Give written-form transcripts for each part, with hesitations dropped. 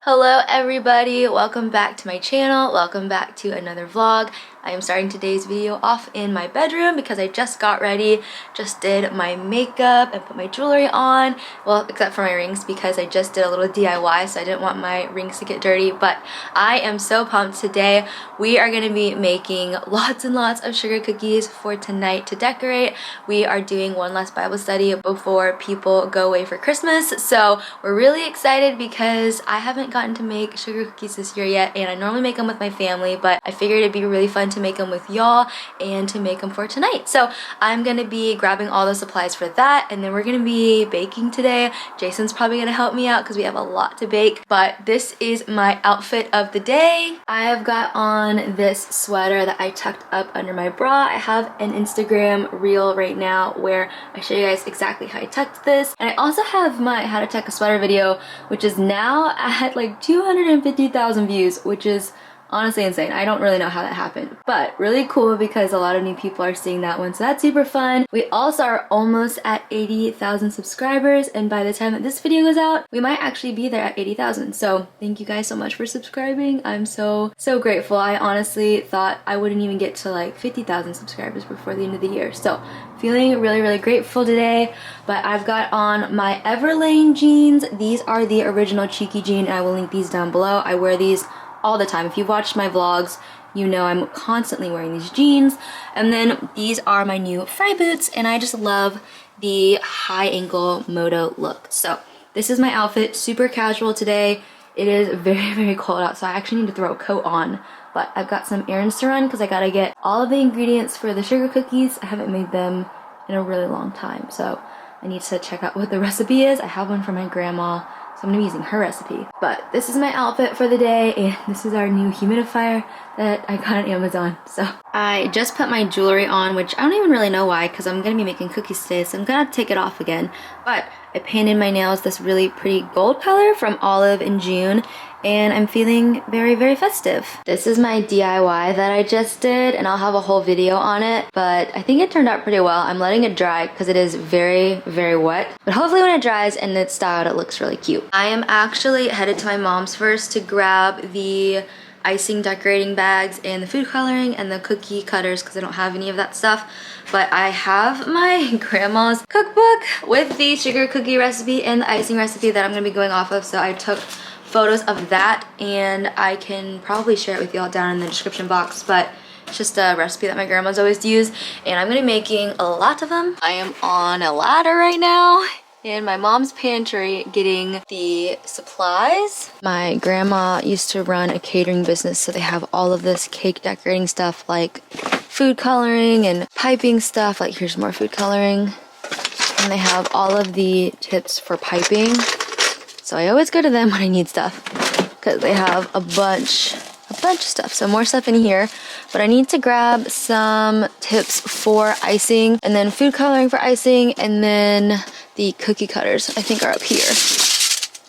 Hello everybody, welcome back to my channel, welcome back to another vlog. I am starting today's video off in my bedroom because I just got ready, just did my makeup and put my jewelry on, well except for my rings because I just did a little DIY so I didn't want my rings to get dirty, but I am so pumped today. We are going to be making lots and lots of sugar cookies for tonight to decorate. We are doing one last Bible study before people go away for Christmas, so we're really excited because I haven't gotten to make sugar cookies this year yet, and I normally make them with my family, but I figured it'd be really fun to make them with y'all and to make them for tonight. So I'm gonna be grabbing all the supplies for that, and then we're gonna be baking today. Jason's probably gonna help me out because we have a lot to bake, but this is my outfit of the day. I have got on this sweater that I tucked up under my bra. I have an Instagram reel right now where I show you guys exactly how I tucked this, and I also have my how to tuck a sweater video, which is now at like 250,000 views, which is honestly insane. I don't really know how that happened, but really cool because a lot of new people are seeing that one, so that's super fun. We also are almost at 80,000 subscribers, and by the time that this video goes out, we might actually be there at 80,000. So thank you guys so much for subscribing. I'm so grateful. I honestly thought I wouldn't even get to like 50,000 subscribers before the end of the year. So feeling really grateful today. But I've got on my Everlane jeans. These are the original Cheeky jean, and I will link these down below. I wear these all the time. If you've watched my vlogs, you know I'm constantly wearing these jeans. And then these are my new Frye boots, and I just love the high ankle moto look. So this is my outfit, super casual today. It is very cold out, so I actually need to throw a coat on, but I've got some errands to run because I gotta get all of the ingredients for the sugar cookies. I haven't made them in a really long time, so I need to check out what the recipe is. I have one from my grandma, so I'm gonna be using her recipe. But this is my outfit for the day, and this is our new humidifier that I got on Amazon. So I just put my jewelry on, which I don't even really know why because I'm gonna be making cookies today, so I'm gonna take it off again. But I painted my nails this really pretty gold color from Olive in June, and I'm feeling very festive. This is my DIY that I just did, and I'll have a whole video on it, but I think it turned out pretty well. I'm letting it dry because it is very wet, but hopefully when it dries and it's styled, it looks really cute. I am actually headed to my mom's first to grab the icing decorating bags and the food coloring and the cookie cutters because I don't have any of that stuff. But I have my grandma's cookbook with the sugar cookie recipe and the icing recipe that I'm going to be going off of, so I took photos of that, and I can probably share it with y'all down in the description box, but it's just a recipe that my grandma's always used, and I'm gonna be making a lot of them. I am on a ladder right now in my mom's pantry getting the supplies. My grandma used to run a catering business, so they have all of this cake decorating stuff like food coloring and piping stuff. Like here's more food coloring, and they have all of the tips for piping. So I always go to them when I need stuff because they have a bunch of stuff. So more stuff in here, but I need to grab some tips for icing and then food coloring for icing, and then the cookie cutters I think are up here.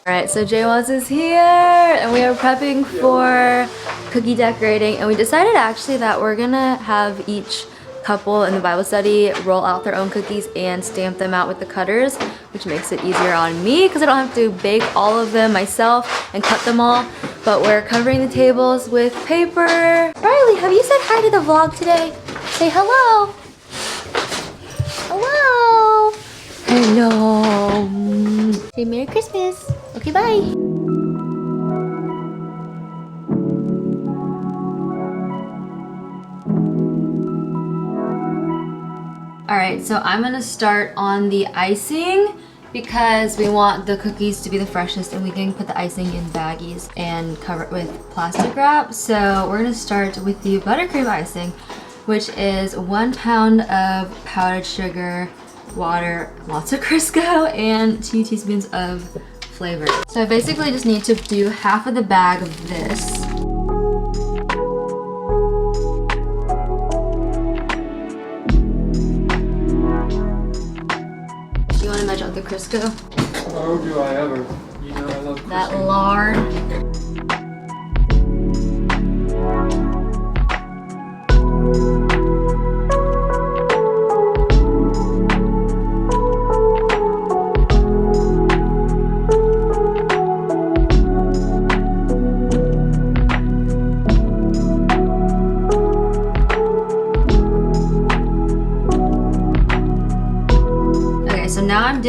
All right, so Jay is here and we are prepping for cookie decorating, and we decided actually that we're gonna have each couple in the Bible study roll out their own cookies and stamp them out with the cutters, which makes it easier on me because I don't have to bake all of them myself and cut them all. But we're covering the tables with paper. Riley, have you said hi to the vlog today? Say hello. Hello. Hello. Say Merry Christmas. Okay, bye. Alright, so I'm gonna start on the icing because we want the cookies to be the freshest, and we can put the icing in baggies and cover it with plastic wrap. So we're gonna start with the buttercream icing, which is 1 pound of powdered sugar, water, lots of Crisco, and 2 teaspoons of flavor. So I basically just need to do half of the bag of this. Measure out the Crisco. Oh, do I ever. You know I love Crisco. That lard.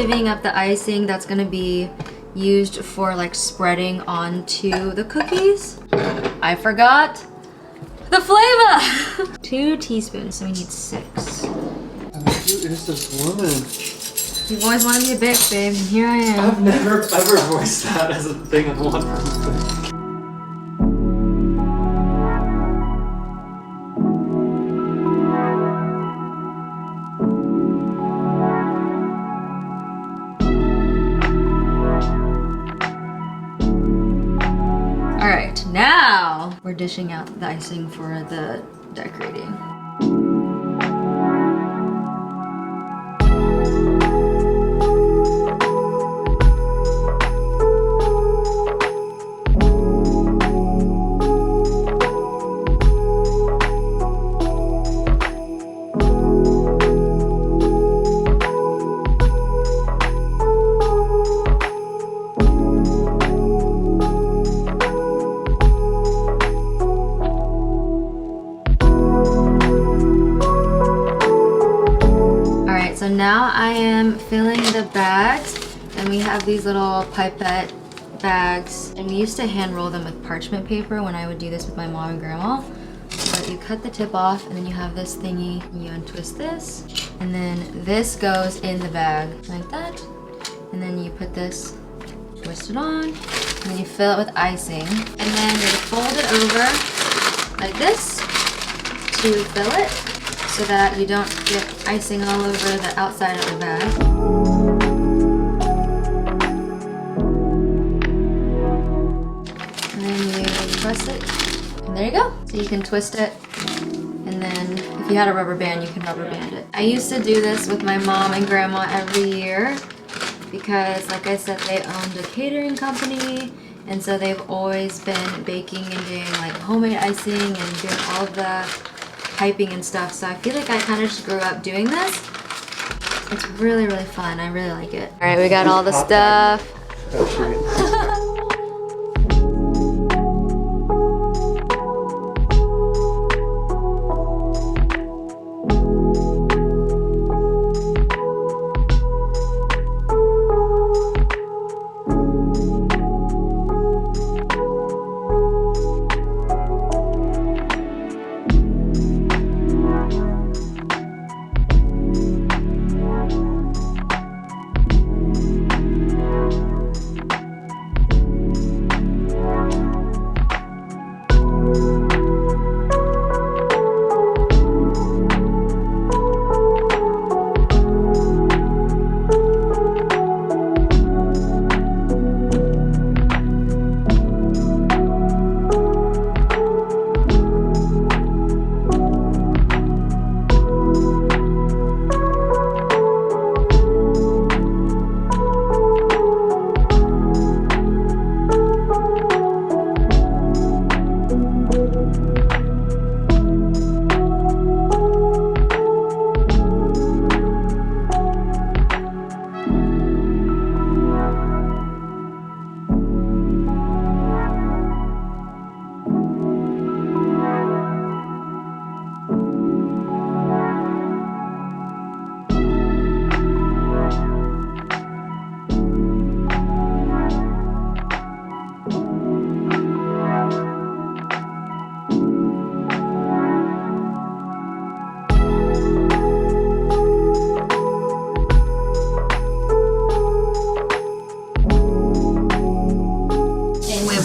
divvying up the icing that's gonna be used for like spreading onto the cookies. I forgot the flavor! 2 teaspoons, so we need 6. Who is this woman? You've always wanted me to bake, babe, and here I am. I've never ever voiced that as a thing I want. Alright, now we're dishing out the icing for the decorating. So now I am filling the bags, and we have these little pipette bags, and we used to hand roll them with parchment paper when I would do this with my mom and grandma. But you cut the tip off, and then you have this thingy, and you untwist this, and then this goes in the bag like that, and then you put this, twist it on, and then you fill it with icing, and then you fold it over like this to fill it, so that you don't get icing all over the outside of the bag. And then you press it, and there you go. So you can twist it, and then if you had a rubber band, you can rubber band it. I used to do this with my mom and grandma every year because, like I said, they owned a catering company, and so they've always been baking and doing like homemade icing and doing all of the piping and stuff, so I feel like I kind of just grew up doing this. It's really, really fun. I really like it. All right, we got all the stuff.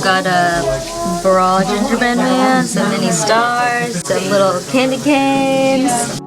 Got a bra gingerbread man, some mini stars, some little candy canes.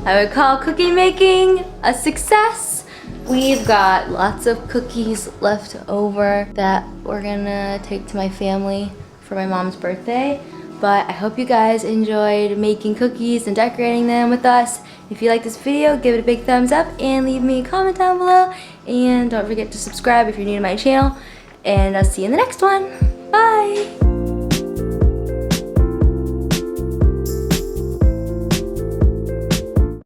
I would call cookie making a success. We've got lots of cookies left over that we're gonna take to my family for my mom's birthday. But I hope you guys enjoyed making cookies and decorating them with us. If you like this video, give it a big thumbs up and leave me a comment down below. And don't forget to subscribe if you're new to my channel. And I'll see you in the next one. Bye!